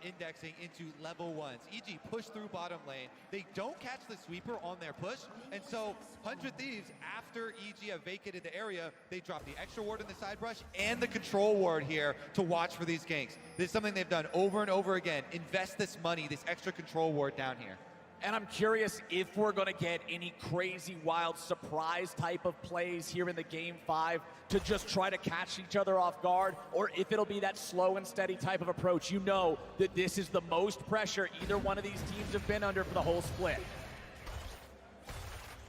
indexing into level 1s. EG push through bottom lane. They don't catch the sweeper on their push, and so 100 Thieves, after EG have vacated the area, they drop the extra ward in the side brush and the control ward here to watch for these ganks. This is something they've done over and over again. Invest this money, this extra control ward down here. And I'm curious if we're going to get any crazy, wild, surprise type of plays here in the Game 5 to just try to catch each other off guard, or if it'll be that slow and steady type of approach. You know that this is the most pressure either one of these teams have been under for the whole split.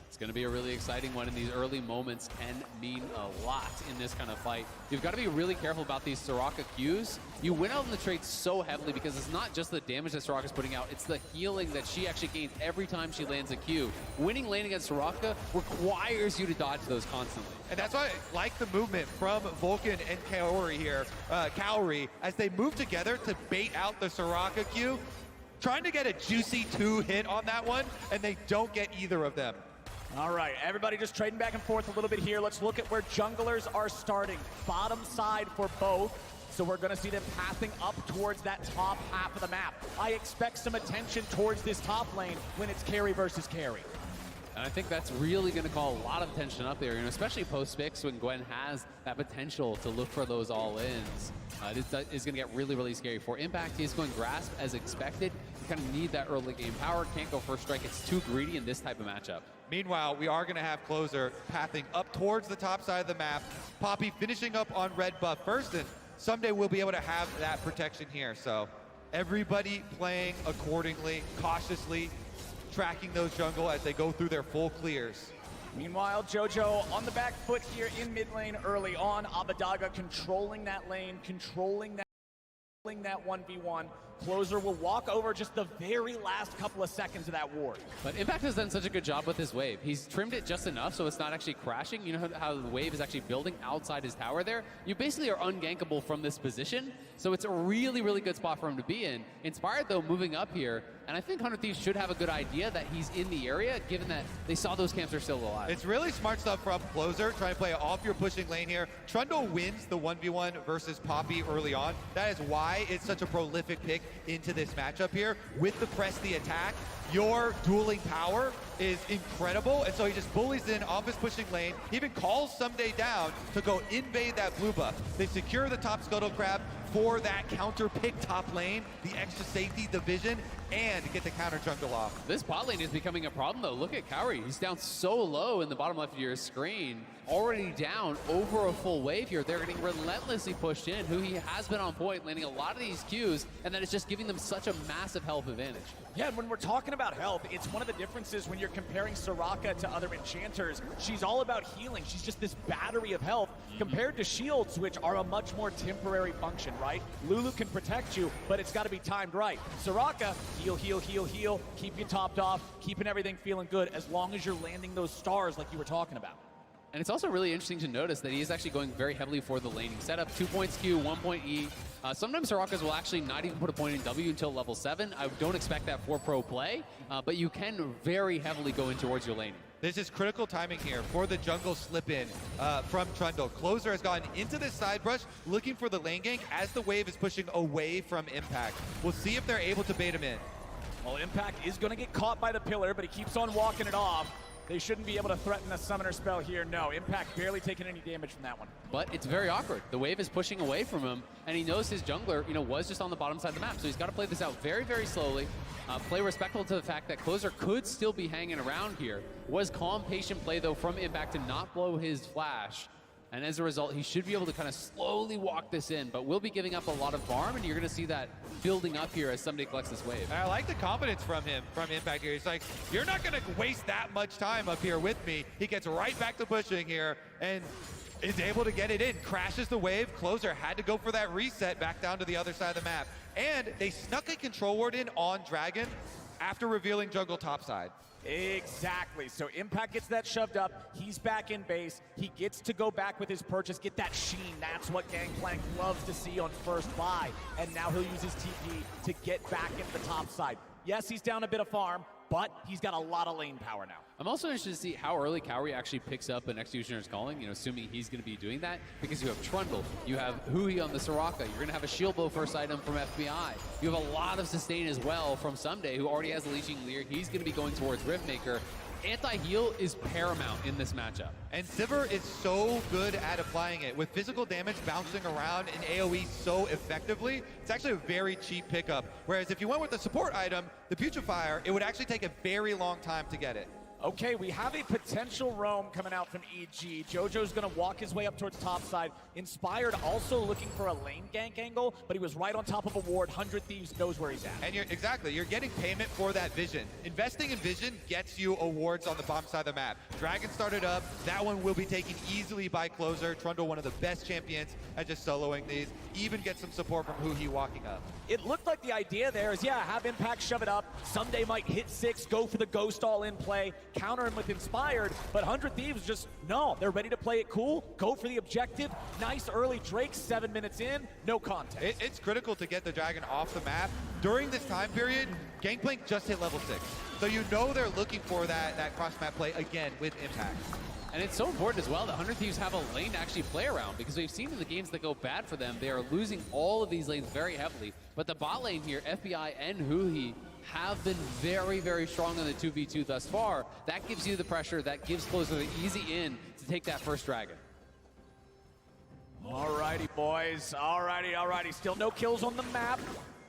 It's going to be a really exciting one, and these early moments can mean a lot in this kind of fight. You've got to be really careful about these Soraka Qs. You win out on the trade so heavily because it's not just the damage that Soraka's putting out, it's the healing that she actually gains every time she lands a Q. Winning lane against Soraka requires you to dodge those constantly. And that's why I like the movement from Vulcan and Kaori here, Kaori, as they move together to bait out the Soraka Q, trying to get a juicy 2-hit on that one, and they don't get either of them. All right, everybody just trading back and forth a little bit here. Let's look at where junglers are starting. Bottom side for both. So we're going to see them pathing up towards that top half of the map. I expect some attention towards this top lane when it's carry versus carry. And I think that's really going to call a lot of attention up there, especially post-Spix when Gwen has that potential to look for those all-ins. This is going to get really, really scary. For Impact, he's going Grasp as expected. You kind of need that early game power. Can't go first strike. It's too greedy in this type of matchup. Meanwhile, we are going to have Closer pathing up towards the top side of the map. Poppy finishing up on red buff first, and someday we'll be able to have that protection here. So everybody playing accordingly, cautiously, tracking those jungle as they go through their full clears. Meanwhile, JoJo on the back foot here in mid lane early on. Abadaga controlling that lane, controlling that 1v1. Closer will walk over just the very last couple of seconds of that ward. But Impact has done such a good job with his wave. He's trimmed it just enough so it's not actually crashing. You know how the wave is actually building outside his tower there? You basically are ungankable from this position, so it's a really, really good spot for him to be in. Inspired, though, moving up here, and I think 100 Thieves should have a good idea that he's in the area, given that they saw those camps are still alive. It's really smart stuff from Closer, trying to play off your pushing lane here. Trundle wins the 1v1 versus Poppy early on. That is why it's such a prolific pick into this matchup here. With the press, the attack, your dueling power is incredible, and so he just bullies in off his pushing lane. He even calls Someday down to go invade that blue buff. They secure the top Scuttle Crab for that counter pick top lane, the extra safety, the vision, and get the counter jungle off. This bot lane is becoming a problem, though. Look at Kaori. He's down so low in the bottom left of your screen. Already down over a full wave here. They're getting relentlessly pushed in. He has been on point, landing a lot of these Qs, and that is just giving them such a massive health advantage. Yeah, and when we're talking about health, it's one of the differences when you're comparing Soraka to other enchanters. She's all about healing. She's just this battery of health compared to shields, which are a much more temporary function, right? Lulu can protect you, but it's got to be timed right. Soraka, heal, heal, heal, heal, keep you topped off, keeping everything feeling good as long as you're landing those stars like you were talking about. And it's also really interesting to notice that he is actually going very heavily for the laning setup. 2 points Q, 1 point E. Sometimes Sorakas will actually not even put a point in W until level 7. I don't expect that for pro play, but you can very heavily go in towards your laning. This is critical timing here for the jungle slip in from Trundle. Closer has gone into this side brush looking for the lane gank as the wave is pushing away from Impact. We'll see if they're able to bait him in. Well, Impact is going to get caught by the pillar, but he keeps on walking it off. They shouldn't be able to threaten a summoner spell here. No, Impact barely taking any damage from that one. But it's very awkward. The wave is pushing away from him, and he knows his jungler, was just on the bottom side of the map. So he's got to play this out very, very slowly. Play respectful to the fact that Closer could still be hanging around here. Was calm, patient play, though, from Impact to not blow his flash. And as a result, he should be able to kind of slowly walk this in, but will be giving up a lot of farm, and you're going to see that building up here as somebody collects this wave. I like the confidence from him, from Impact here. He's like, you're not going to waste that much time up here with me. He gets right back to pushing here and is able to get it in. Crashes the wave. Closer had to go for that reset back down to the other side of the map. And they snuck a control ward in on Dragon after revealing jungle topside. Exactly. So Impact gets that shoved up. He's back in base. He gets to go back with his purchase, get that sheen. That's what Gangplank loves to see on first buy. And now he'll use his TP to get back into the top side. Yes, he's down a bit of farm, but he's got a lot of lane power now. I'm also interested to see how early Cowrie actually picks up an Executioner's Calling, you know, assuming he's going to be doing that, because you have Trundle, you have Hui on the Soraka, you're going to have a Shield Blow first item from FBI, you have a lot of sustain as well from Someday, who already has a Leeching Leer. He's going to be going towards Riftmaker. Anti-heal is paramount in this matchup. And Sivir is so good at applying it. With physical damage bouncing around in AoE so effectively, it's actually a very cheap pickup. Whereas if you went with the support item, the Putrefier, it would actually take a very long time to get it. Okay, we have a potential roam coming out from EG. Jojo's gonna walk his way up towards top side. Inspired also looking for a lane gank angle, but he was right on top of a ward. 100 Thieves knows where he's at. And you're getting payment for that vision. Investing in vision gets you awards on the bottom side of the map. Dragon started up. That one will be taken easily by Closer. Trundle, one of the best champions at just soloing these. Even get some support from Hui walking up. It looked like the idea there is, yeah, have Impact shove it up. Someday might hit 6, go for the Ghost all in play, counter him with Inspired, but 100 Thieves just, no, they're ready to play it cool, go for the objective. Nice early Drake, 7 minutes in, no contest. It's critical to get the Dragon off the map. During this time period, Gangplank just hit level 6. So you know they're looking for that cross-map play again with Impact. And it's so important as well that 100 Thieves have a lane to actually play around, because we've seen in the games that go bad for them, they are losing all of these lanes very heavily. But the bot lane here, FBI and Hui, have been very, very strong on the 2v2 thus far. That gives you the pressure, that gives Closer the easy in to take that first Dragon. Alrighty, boys. Alrighty. Still no kills on the map.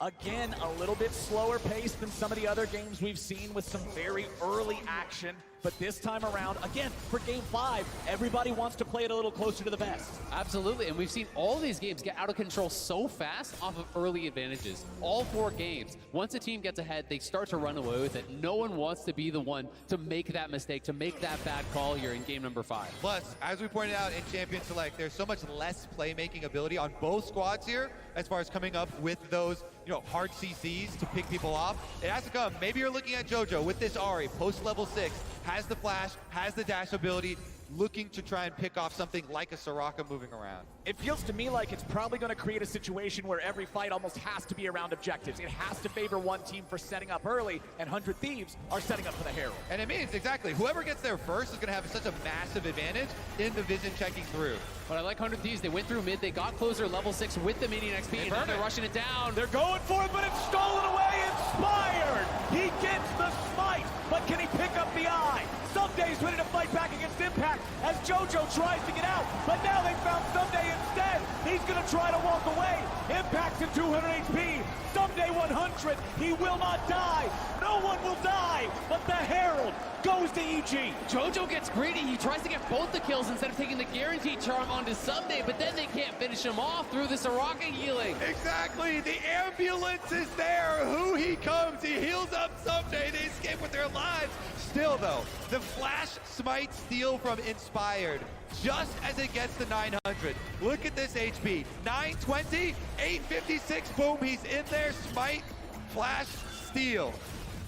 Again, a little bit slower pace than some of the other games we've seen with some very early action. But this time around, again, for Game 5, everybody wants to play it a little closer to the vest. Absolutely, and we've seen all these games get out of control so fast off of early advantages. All 4 games, once a team gets ahead, they start to run away with it. No one wants to be the one to make that mistake, to make that bad call here in game number 5. Plus, as we pointed out in Champion Select, there's so much less playmaking ability on both squads here as far as coming up with those, hard CCs to pick people off. It has to come. Maybe you're looking at JoJo with this Ahri, post level 6, has the flash, has the dash ability, looking to try and pick off something like a Soraka moving around. It feels to me like it's probably going to create a situation where every fight almost has to be around objectives. It has to favor one team for setting up early, and 100 Thieves are setting up for the Herald. And it means, exactly, whoever gets there first is going to have such a massive advantage in the vision checking through. But I like 100 Thieves. They went through mid, they got Closer level 6 with the minion XP, and now they're rushing it down. They're going for it, but it's stolen away. Inspired! He gets the smite, but can he pick up the eye? Someday's ready to fight back against Impact as JoJo tries to get out, but now they found Someday instead. He's gonna try to walk away. Impact's at 200 HP. Someday 100. He will not die. No one will die, but the Herald goes to EG. JoJo gets greedy. He tries to get both the kills instead of taking the guaranteed charm onto Someday, but then they can't finish him off through the Soraka healing. Exactly. The ambulance is there. He comes. He heals up Someday. They escape with their lives. Still, though, the flash smite steal from Inspired just as it gets to 900. Look at this HP. 920, 856. Boom. He's in there. Smite, flash, steal.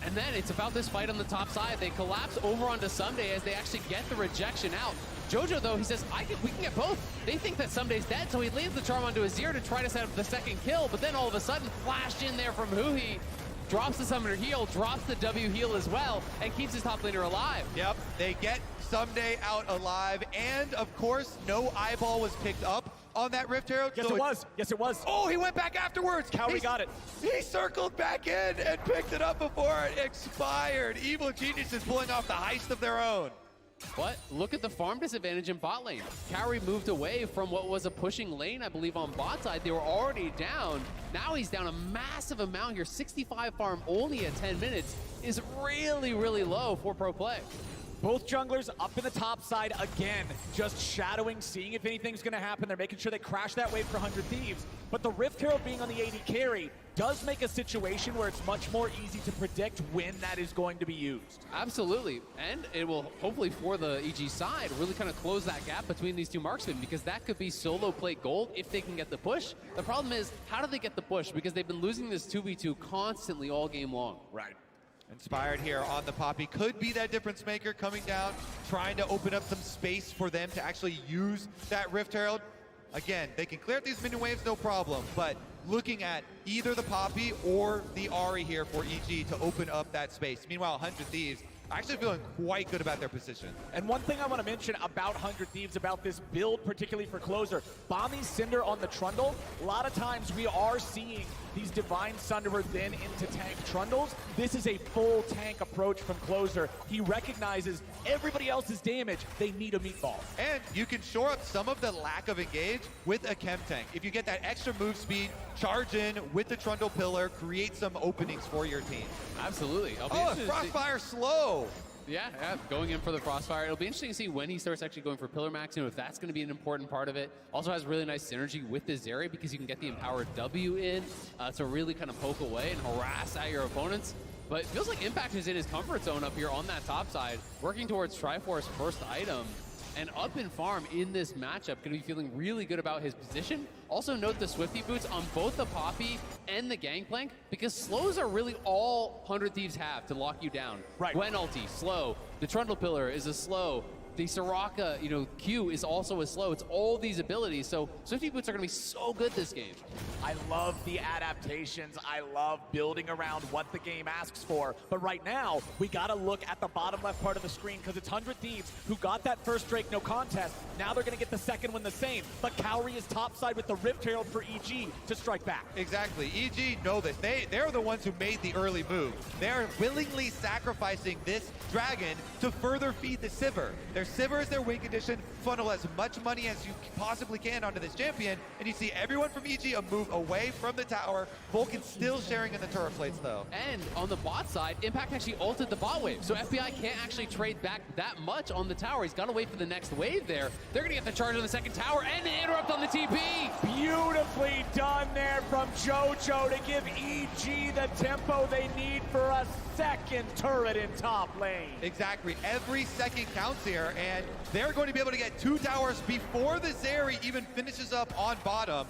And then it's about this fight on the top side. They collapse over onto Someday as they actually get the rejection out. JoJo, though, he says, we can get both. They think that Someday's dead, so he leaves the charm onto Azir to try to set up the second kill, but then all of a sudden, flashed in there from Hui, drops the summoner heal, drops the W heal as well, and keeps his top laner alive. Yep, they get Someday out alive, and of course, no eyeball was picked up on that Rift Herald. Yes, it was. Yes, it was. Oh, he went back afterwards. Cowrie got it. He circled back in and picked it up before it expired. Evil Geniuses pulling off the heist of their own. But look at the farm disadvantage in bot lane. Cowrie moved away from what was a pushing lane, I believe, on bot side. They were already down. Now he's down a massive amount here. 65 farm only at 10 minutes is really, really low for pro play. Both junglers up in the top side again, just shadowing, seeing if anything's going to happen. They're making sure they crash that wave for 100 Thieves. But the Rift Herald being on the AD carry does make a situation where it's much more easy to predict when that is going to be used. Absolutely, and it will hopefully, for the EG side, really kind of close that gap between these two marksmen, because that could be solo play gold if they can get the push. The problem is, how do they get the push? Because they've been losing this 2v2 constantly all game long. Right. Inspired here on the Poppy. Could be that difference maker coming down, trying to open up some space for them to actually use that Rift Herald. Again, they can clear out these minion waves, no problem, but looking at either the Poppy or the Ahri here for EG to open up that space. Meanwhile, 100 Thieves actually feeling quite good about their position. And one thing I want to mention about 100 Thieves, about this build, particularly for closer, Bomby Cinder on the Trundle, a lot of times we are seeing these Divine Sunderer then into tank Trundles. This is a full tank approach from closer. He recognizes everybody else's damage. They need a meatball. And you can shore up some of the lack of engage with a chem tank. If you get that extra move speed, charge in with the Trundle Pillar, create some openings for your team. Absolutely. I'll be Oh, interested to see- Frostfire slow. Yeah, going in for the Frostfire. It'll be interesting to see when he starts actually going for Pillar Max, if that's going to be an important part of it. Also has really nice synergy with the Zeri because you can get the Empowered W in to really kind of poke away and harass at your opponents. But it feels like Impact is in his comfort zone up here on that top side, working towards Triforce's first item. And up in farm in this matchup, going to be feeling really good about his position. Also note the Swifty boots on both the Poppy and the Gangplank, because slows are really all 100 Thieves have to lock you down. Right. Gwen ulti, slow. The Trundle Pillar is a slow. The Soraka, Q is also a slow. It's all these abilities. So Swifty boots are going to be so good this game. I love the adaptations. I love building around what the game asks for. But right now, we got to look at the bottom left part of the screen because it's 100 Thieves who got that first Drake no contest. Now they're going to get the second one the same. But Cowrie is topside with the Rift Herald for EG to strike back. Exactly. EG know this. They're the ones who made the early move. They're willingly sacrificing this dragon to further feed the Sivir. Their Sivir is their win condition. Funnel as much money as you possibly can onto this champion. And you see everyone from EG a move away from the tower. Vulcan still sharing in the turret plates, though. And on the bot side, Impact actually ulted the bot wave. So FBI can't actually trade back that much on the tower. He's got to wait for the next wave there. They're going to get the charge on the second tower and an interrupt on the TP. Beautifully done there from JoJo to give EG the tempo they need for a second turret in top lane. Exactly. Every second counts here, and they're going to be able to get 2 towers before the Zeri even finishes up on bottom.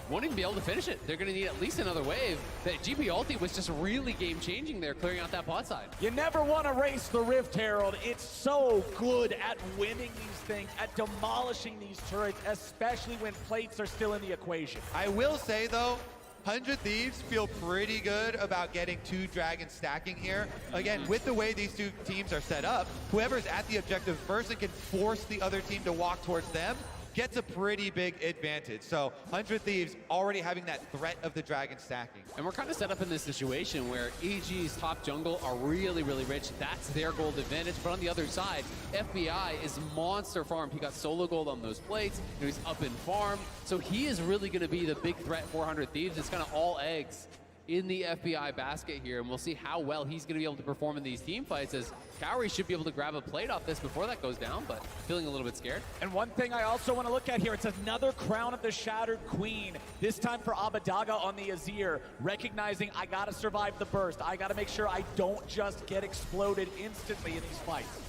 Won't even be able to finish it. They're going to need at least another wave. That GP ulti was just really game-changing there, clearing out that bot side. You never want to race the Rift Herald. It's so good at winning these things, at demolishing these turrets, especially when plates are still in the equation. I will say, though, 100 Thieves feel pretty good about getting 2 dragons stacking here. Again, with the way these two teams are set up, whoever's at the objective first and can force the other team to walk towards them gets a pretty big advantage. So 100 Thieves already having that threat of the dragon stacking. And we're kind of set up in this situation where EG's top jungle are really, really rich. That's their gold advantage. But on the other side, FBI is monster farm. He got solo gold on those plates. He's up in farm. So he is really going to be the big threat for 100 Thieves. It's kind of all eggs in the FBI basket here, and we'll see how well he's going to be able to perform in these team fights, as Cowrie should be able to grab a plate off this before that goes down, but feeling a little bit scared. And one thing I also want to look at here, it's another Crown of the Shattered Queen, this time for Abadaga on the Azir, recognizing I got to survive the burst. I got to make sure I don't just get exploded instantly in these fights.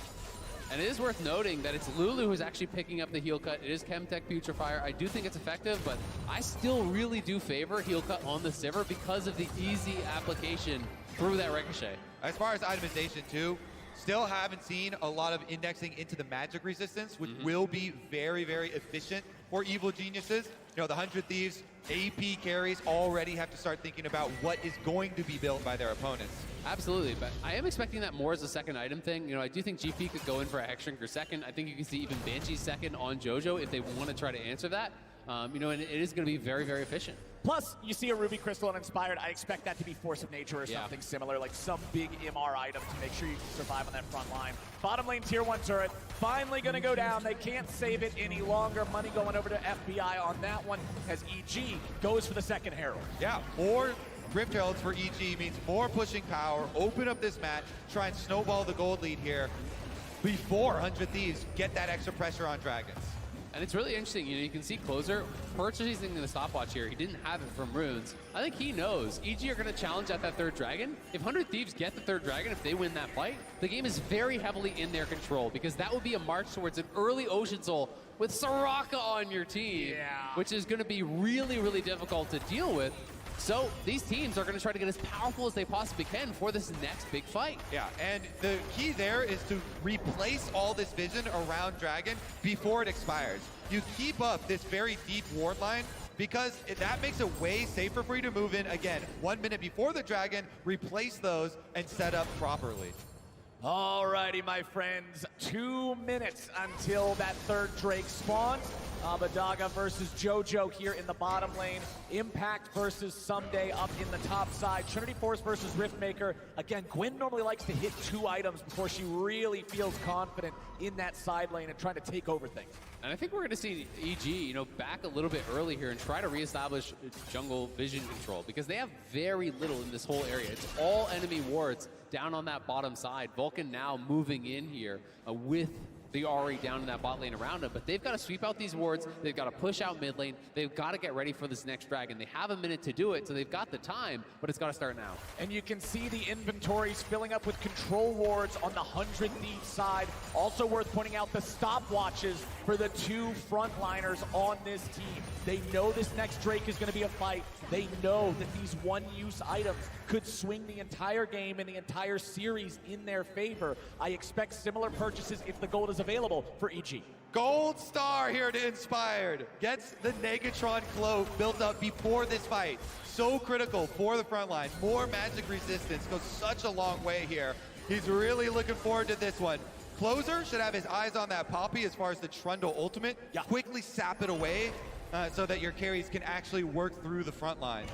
And it is worth noting that it's Lulu who's actually picking up the heal cut. It is Chemtech Putrefier. I do think it's effective, but I still really do favor heal cut on the Sivir because of the easy application through that Ricochet. As far as itemization too, still haven't seen a lot of indexing into the magic resistance, which will be very, very efficient for evil geniuses. You know, the 100 Thieves AP carries already have to start thinking about what is going to be built by their opponents. Absolutely, but I am expecting that more as a second item thing. You know, I do think GP could go in for a Hexshrink or second. I think you can see even Banshee second on JoJo if they want to try to answer that. You know, and it is going to be very, very efficient. Plus, you see a Ruby Crystal and Inspired, I expect that to be Force of Nature or something similar, like some big MR item to make sure you can survive on that front line. Bottom lane tier 1 turret, finally going to go down. They can't save it any longer. Money going over to FBI on that one as EG goes for the second Herald. Yeah, more Rift Heralds for EG means more pushing power, open up this match, try and snowball the gold lead here before 100 Thieves get that extra pressure on Dragons. And it's really interesting, you know, you can see Closer purchasing the stopwatch here. He didn't have it from Runes. I think he knows EG are going to challenge at that third dragon. If 100 Thieves get the third dragon, if they win that fight, the game is very heavily in their control, because that would be a march towards an early Ocean Soul with Soraka on your team, which is going to be really, really difficult to deal with. So these teams are going to try to get as powerful as they possibly can for this next big fight. Yeah, and the key there is to replace all this vision around Dragon before it expires. You keep up this very deep ward line, because that makes it way safer for you to move in, again, 1 minute before the Dragon, replace those, and set up properly. Alrighty, my friends, 2 minutes until that third Drake spawns. Abadaga versus JoJo here in the bottom lane. Impact versus Someday up in the top side. Trinity Force versus Riftmaker. Again, Gwen normally likes to hit 2 items before she really feels confident in that side lane and trying to take over things. And I think we're going to see EG, back a little bit early here and try to reestablish jungle vision control because they have very little in this whole area. It's all enemy wards down on that bottom side. Vulcan now moving in here with the Ahri down in that bot lane around him, but they've got to sweep out these wards. They've got to push out mid lane. They've got to get ready for this next dragon. They have a minute to do it, so they've got the time, but it's got to start now. And you can see the inventories filling up with control wards on the 100 Thieves side. Also worth pointing out the stopwatches for the 2 frontliners on this team. They know this next Drake is going to be a fight. They know that these one-use items could swing the entire game and the entire series in their favor. I expect similar purchases if the gold is available for EG. Gold star here to Inspired. Gets the Negatron cloak built up before this fight. So critical for the front line. More magic resistance goes such a long way here. He's really looking forward to this one. Closer should have his eyes on that Poppy as far as the Trundle ultimate. Yeah. Quickly sap it away so that your carries can actually work through the front line.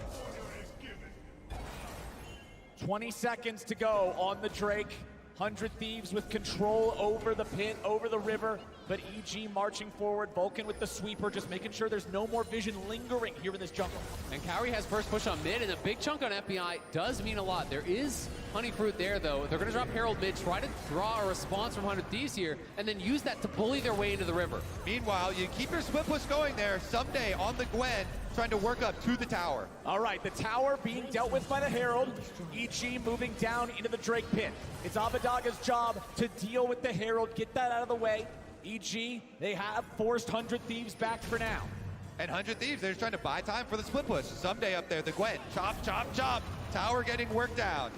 20 seconds to go on the Drake. 100 Thieves with control over the pit, over the river, but EG marching forward. Vulcan with the sweeper, just making sure there's no more vision lingering here in this jungle. And Kauri has first push on mid, and a big chunk on FBI does mean a lot. There is honey fruit there, though. They're going to drop Herald mid, try to draw a response from 100 Thieves here, and then use that to bully their way into the river. Meanwhile, you keep your split push going there. Someday on the Gwen, trying to work up to the tower. All right, the tower being dealt with by the Herald. EG moving down into the Drake pit. It's Abadaga's job to deal with the Herald, get that out of the way. EG, they have forced 100 Thieves back for now. And 100 Thieves, they're just trying to buy time for the split push. Someday up there, the Gwen, chop, chop, chop. Tower getting worked down.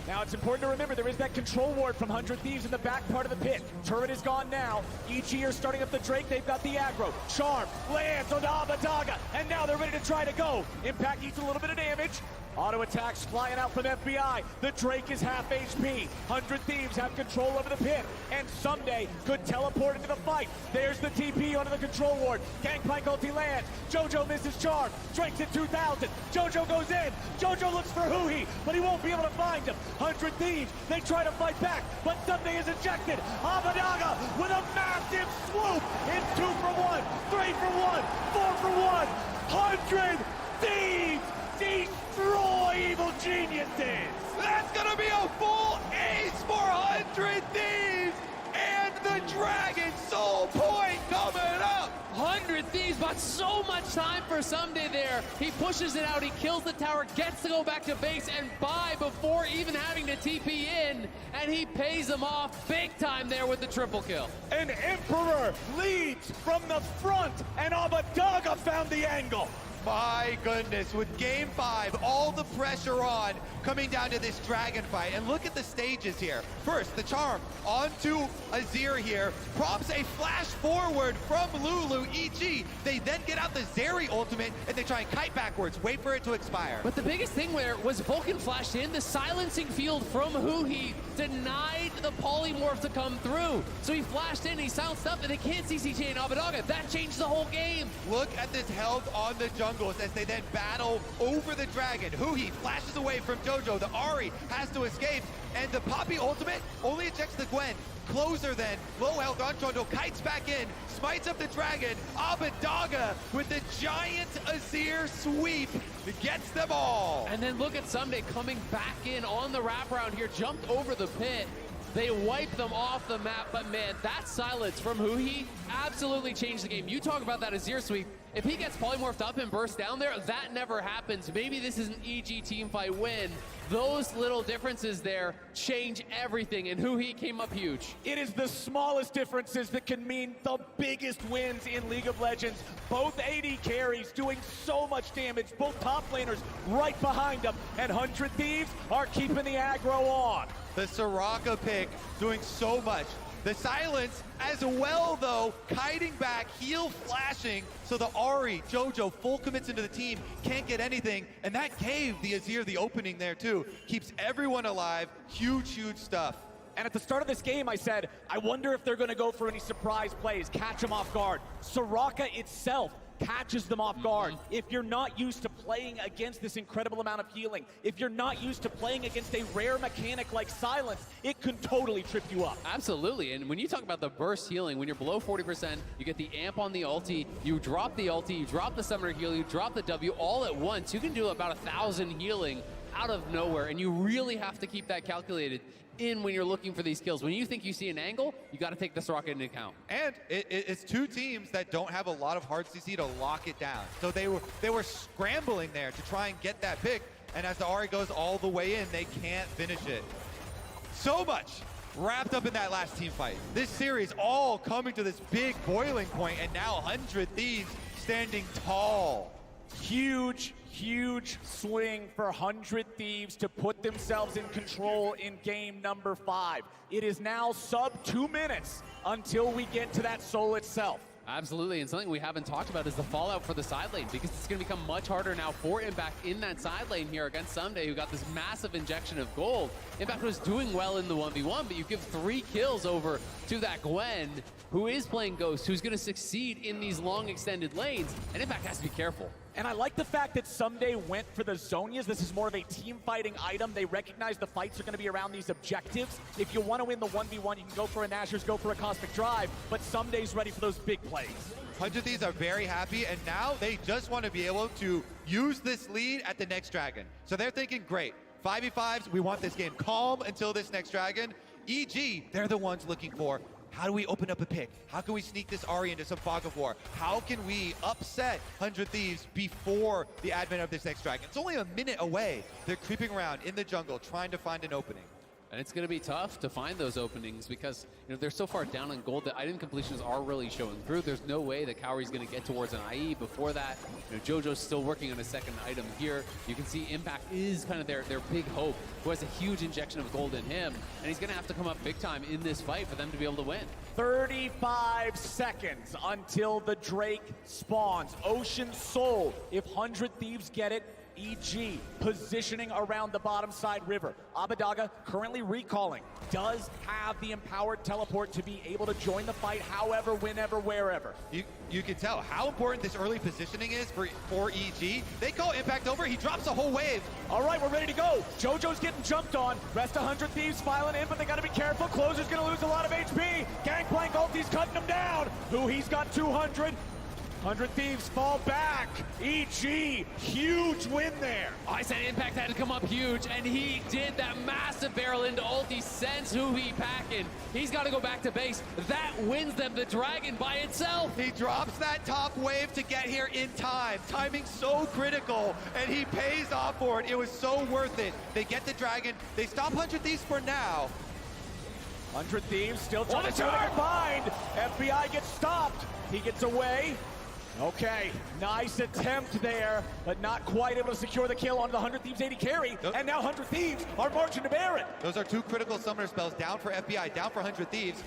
Now it's important to remember there is that control ward from 100 Thieves in the back part of the pit. Turret is gone now. EG are starting up the Drake. They've got the aggro. Charm lands on Abadaga, and now they're ready to try to go. Impact eats a little bit of damage. Auto attacks flying out from FBI. The Drake is half HP. 100 Thieves have control over the pit, and Someday could teleport into the fight. There's the TP onto the control ward. Gangplank ulti lands. JoJo misses Charm. Drake's at 2,000. JoJo goes in. JoJo looks for Huhi, but he won't be able to find him. 100 Thieves, they try to fight back, but Someday is ejected. Abadaga with a massive swoop. It's 2 for 1, 3 for 1, 4 for 1. 100 Thieves destroy evil geniuses. That's gonna be a full ace for 100 Thieves, and the Dragon Soul Point coming up. 100 Thieves bought so much time for Someday there. He pushes it out, he kills the tower, gets to go back to base and buy before even having to TP in, and he pays them off big time there with the triple kill. An Emperor leads from the front, and Abadaga found the angle. My goodness, with game 5, all the pressure on, coming down to this dragon fight. And look at the stages here. First, the charm onto Azir here, prompts a flash forward from Lulu, EG. They then get out the Zeri ultimate, and they try and kite backwards, wait for it to expire. But the biggest thing there was Vulcan flashed in, the silencing field from Huhi denied the polymorph to come through. So he flashed in, he silenced up, and they can't CCJ and Abadaga. That changed the whole game. Look at this health on the jungles as they then battle over the dragon. Huhi flashes away from JoJo. The Ahri has to escape, and the Poppy ultimate only ejects the Gwen. Closer then, low health on Trundle, kites back in, smites up the dragon. Abadaga with the giant Azir sweep gets them all. And then look at Someday coming back in on the wraparound here, jumped over the pit. They wipe them off the map, but man, that silence from Huhi absolutely changed the game. You talk about that Azir sweep. If he gets polymorphed up and bursts down there, that never happens. Maybe this is an EG teamfight win. Those little differences there change everything, and Huhi came up huge. It is the smallest differences that can mean the biggest wins in League of Legends. Both AD carries doing so much damage, both top laners right behind them, and 100 Thieves are keeping the aggro on. The Soraka pick doing so much. The silence as well, though, kiting back, heal flashing, so the Ahri, JoJo, full commits into the team, can't get anything, and that gave the Azir the opening there too. Keeps everyone alive, huge, huge stuff. And at the start of this game, I said, I wonder if they're going to go for any surprise plays, catch them off guard. Soraka itself catches them off guard. If you're not used to playing against this incredible amount of healing, if you're not used to playing against a rare mechanic like silence, it can totally trip you up. Absolutely, and when you talk about the burst healing, when you're below 40%, you get the amp on the ulti, you drop the ulti, you drop the summoner heal, you drop the W all at once. You can do about 1,000 healing out of nowhere, and you really have to keep that calculated in when you're looking for these kills. When you think you see an angle, you got to take this rocket into account. And it's two teams that don't have a lot of hard CC to lock it down. So they were scrambling there to try and get that pick, and as the Ahri goes all the way in, they can't finish it. So much wrapped up in that last team fight. This series all coming to this big boiling point, and now 100 Thieves standing tall. Huge swing for 100 Thieves to put themselves in control in game number 5. It is now sub 2 minutes until we get to that soul itself. Absolutely, and something we haven't talked about is the fallout for the side lane, because it's going to become much harder now for Impact in that side lane here against Someday, who got this massive injection of gold. Impact was doing well in the 1v1, but you give 3 kills over to that Gwen, who is playing Ghost, who's going to succeed in these long extended lanes, and Impact has to be careful. And I like the fact that Someday went for the Zonias. This is more of a team fighting item. They recognize the fights are going to be around these objectives. If you want to win the 1v1, you can go for a Nashor's, go for a Cosmic Drive, but Someday's ready for those big plays. 100 Thieves are very happy, and now they just want to be able to use this lead at the next Dragon. So they're thinking, great, 5v5s, we want this game calm until this next Dragon. EG, they're the ones looking for, how do we open up a pick? How can we sneak this Ahri into some fog of war? How can we upset 100 Thieves before the advent of this next Dragon? It's only a minute away. They're creeping around in the jungle, trying to find an opening. And it's going to be tough to find those openings because they're so far down on gold that item completions are really showing through. There's no way that Cowrie's going to get towards an IE before that. JoJo's still working on a second item here. You can see Impact is kind of their big hope, who has a huge injection of gold in him, and he's going to have to come up big time in this fight for them to be able to win. 35 seconds until the Drake spawns. Ocean Soul, if 100 Thieves get it, EG positioning around the bottom side river. Abadaga currently recalling, does have the empowered teleport to be able to join the fight however, whenever, wherever. You can tell how important this early positioning is for EG. They call Impact over, he drops a whole wave. All right, we're ready to go. JoJo's getting jumped on. Rest 100 Thieves filing in, but they gotta be careful. Closer's gonna lose a lot of HP. Gangplank ulti's cutting him down. Who, he's got 200. 100 Thieves fall back. EG, huge win there. I said Impact had to come up huge, and he did. That massive barrel into ulti sends who he packing. He's got to go back to base. That wins them the Dragon by itself. He drops that top wave to get here in time. Timing so critical, and he pays off for it. It was so worth it. They get the Dragon. They stop 100 Thieves for now. 100 Thieves still trying to find. FBI gets stopped. He gets away. Okay, nice attempt there, but not quite able to secure the kill onto the 100 Thieves 80 carry, and now 100 Thieves are marching to Baron. Those are 2 critical summoner spells down for FBI, down for 100 Thieves.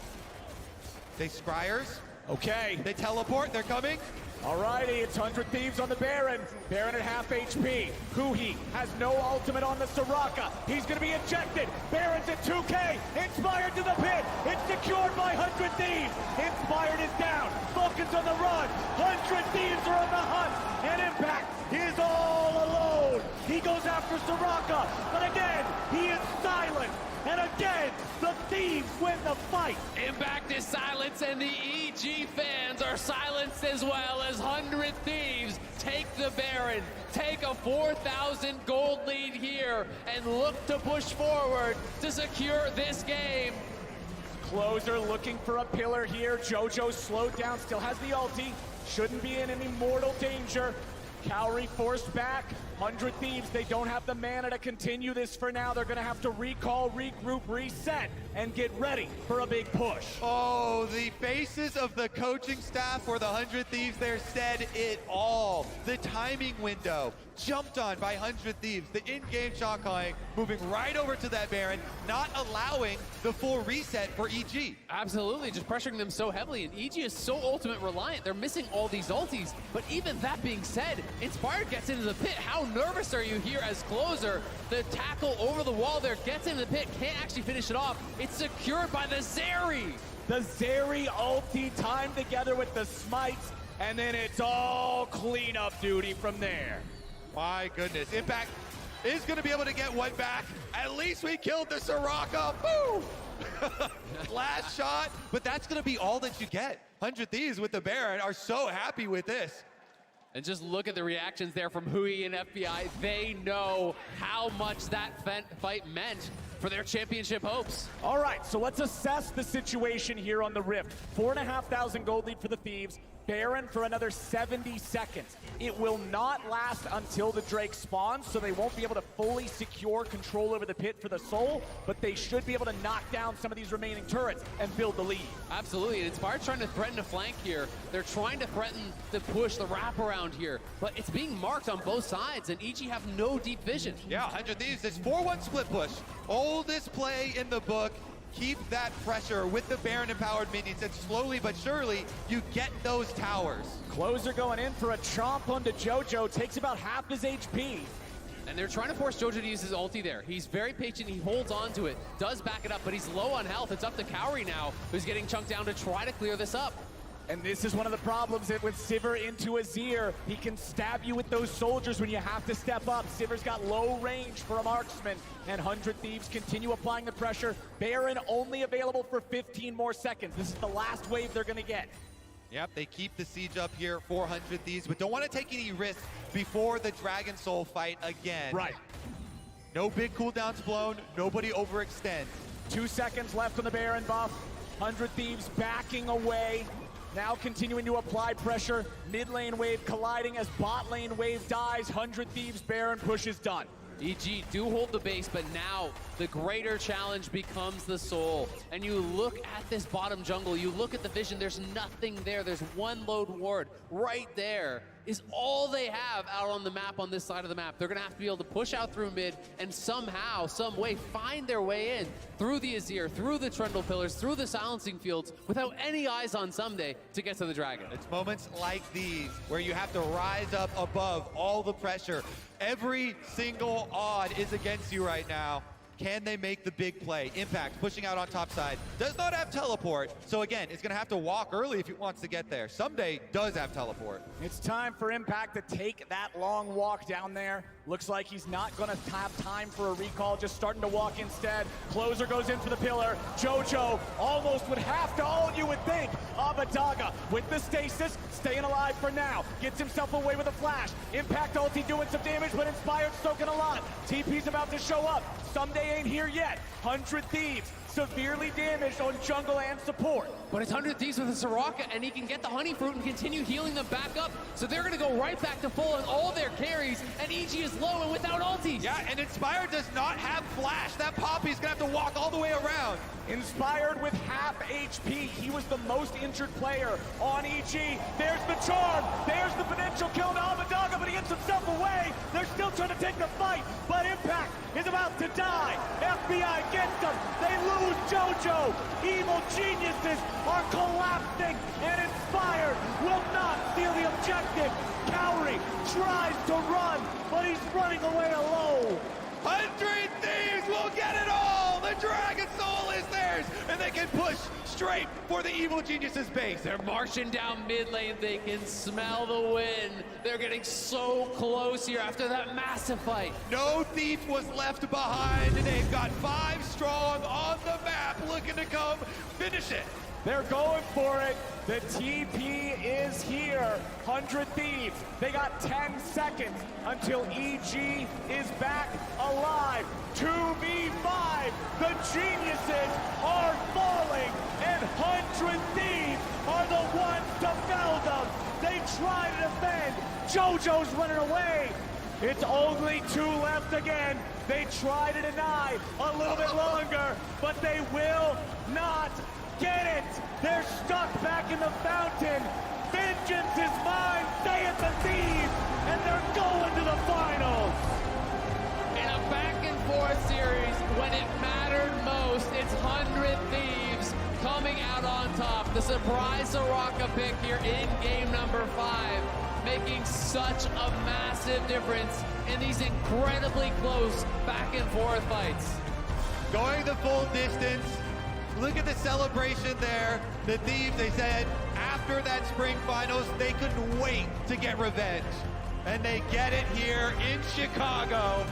They scryers. Okay. They teleport, they're coming. Alrighty, it's 100 Thieves on the Baron. Baron at half HP. Kuhi has no ultimate on the Soraka. He's gonna be ejected. Baron's at 2K. Inspired to the pit. It's secured by 100 Thieves. Inspired is down. Falcons on the run. 100 Thieves are on the hunt. And Impact is all alone. He goes after Soraka, but again, he is silent. And again, the Thieves win the fight. Impact is silenced, and the EG fans are silenced as well as 100 Thieves take the Baron, take a 4,000 gold lead here, and look to push forward to secure this game. Closer looking for a pillar here. JoJo slowed down, still has the ulti. Shouldn't be in any mortal danger. Cowrie forced back. 100 Thieves, they don't have the mana to continue this for now. They're gonna have to recall, regroup, reset, and get ready for a big push. Oh, the faces of the coaching staff for the 100 Thieves there said it all. The timing window jumped on by 100 Thieves. The in-game shot calling, moving right over to that Baron, not allowing the full reset for EG. Absolutely, just pressuring them so heavily, and EG is so ultimate reliant. They're missing all these ultis, but even that being said, Inspired gets into the pit. How nervous are you here as closer? The tackle over the wall there gets into the pit, can't actually finish it off. It's secured by the Zeri. The Zeri ulti timed together with the smites, and then it's all cleanup duty from there. My goodness, Impact is going to be able to get one back. At least we killed the Soraka. Woo! Last shot, but that's going to be all that you get. 100 Thieves with the Baron are so happy with this. And just look at the reactions there from Hui and FBI. They know how much that fight meant for their championship hopes. All right, so let's assess the situation here on the Rift. 4,500 gold lead for the Thieves. Baron for another 70 seconds. It will not last until the Drake spawns, so they won't be able to fully secure control over the pit for the Soul, but they should be able to knock down some of these remaining turrets and build the lead. Absolutely, and Inspired's trying to threaten a flank here. They're trying to threaten the push, the wraparound here, but it's being marked on both sides, and EG have no deep vision. Yeah, 100 Thieves, this 4-1 split push. Oldest play in the book. Keep that pressure with the Baron-empowered minions, and slowly but surely, you get those towers. Closer going in for a chomp onto JoJo, takes about half his HP. And they're trying to force JoJo to use his ulti there. He's very patient, he holds on to it, does back it up, but he's low on health. It's up to Cowrie now, who's getting chunked down to try to clear this up. And this is one of the problems with Sivir into Azir. He can stab you with those soldiers when you have to step up. Sivir's got low range for a marksman, and 100 Thieves continue applying the pressure. Baron only available for 15 more seconds. This is the last wave they're gonna get. Yep, they keep the siege up here, 400 Thieves, but don't want to take any risks before the Dragon Soul fight again. Right. No big cooldowns blown, nobody overextend. 2 seconds left on the Baron buff. 100 Thieves backing away. Now continuing to apply pressure. Mid lane wave colliding as bot lane wave dies. 100 Thieves Baron push is done. EG do hold the base, but now the greater challenge becomes the Soul. And you look at this bottom jungle, you look at the vision, there's nothing there. There's one load ward right there is all they have out on the map on this side of the map. They're gonna have to be able to push out through mid and somehow, some way, find their way in through the Azir, through the Trundle Pillars, through the Silencing Fields, without any eyes on Someday to get to the Dragon. It's moments like these where you have to rise up above all the pressure. Every single odd is against you right now. Can they make the big play? Impact pushing out on top side. Does not have teleport. So again, it's going to have to walk early if he wants to get there. Someday does have teleport. It's time for Impact to take that long walk down there. Looks like he's not going to have time for a recall, just starting to walk instead. Closer goes in for the pillar. JoJo almost would have to ult, you would think. Abadaga with the stasis, staying alive for now. Gets himself away with a flash. Impact ulti doing some damage, but Inspired soaking a lot. TP's about to show up. Someday ain't here yet. 100 Thieves severely damaged on jungle and support. But it's 100 Thieves with a Soraka, and he can get the Honey Fruit and continue healing them back up. So they're going to go right back to full on all their carries, and EG is low and without ultis. Yeah, and Inspired does not have flash. That Poppy's going to have to walk all the way around. Inspired with half HP. He was the most injured player on EG. There's the charm. There's the potential kill to Abadaga, but he gets himself away. They're still trying to take the fight, but Impact is about to die. FBI gets them. They lose JoJo. Evil geniuses are collapsing, and Inspired will not steal the objective. Cowrie tries to run, but he's running away alone. 100 Thieves will get it all! The Dragon Soul is theirs, and they can push straight for the Evil Genius's base. They're marching down mid lane. They can smell the wind. They're getting so close here after that massive fight. No thief was left behind, and they've got 5 strong on the map looking to come finish it. They're going for it. The TP is here. 100 Thieves. They got 10 seconds until EG is back alive. 2v5. The geniuses are falling, and 100 Thieves are the ones to fell them. They try to defend. JoJo's running away. It's only 2 left again. They try to deny a little bit longer, but they will not get it! They're stuck back in the fountain! Vengeance is mine, saith the Thieves! And they're going to the finals! In a back-and-forth series, when it mattered most, it's 100 Thieves coming out on top. The surprise Soraka pick here in game number 5. making such a massive difference in these incredibly close back and forth fights. Going the full distance. Look at the celebration there. The Thieves, they said after that spring finals, they couldn't wait to get revenge. And they get it here in Chicago.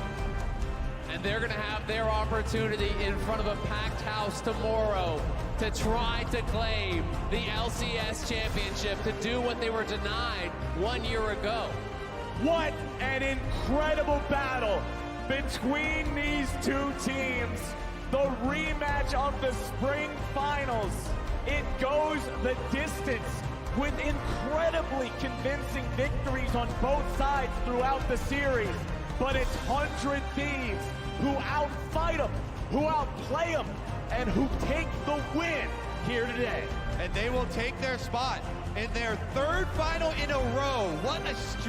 And they're going to have their opportunity in front of a packed house tomorrow to try to claim the LCS championship, to do what they were denied 1 year ago. What an incredible battle between these two teams. The rematch of the spring finals. It goes the distance with incredibly convincing victories on both sides throughout the series. But it's 100 Thieves who outfight them, who outplay them, and who take the win here today. And they will take their spot in their third final in a row. What a streak.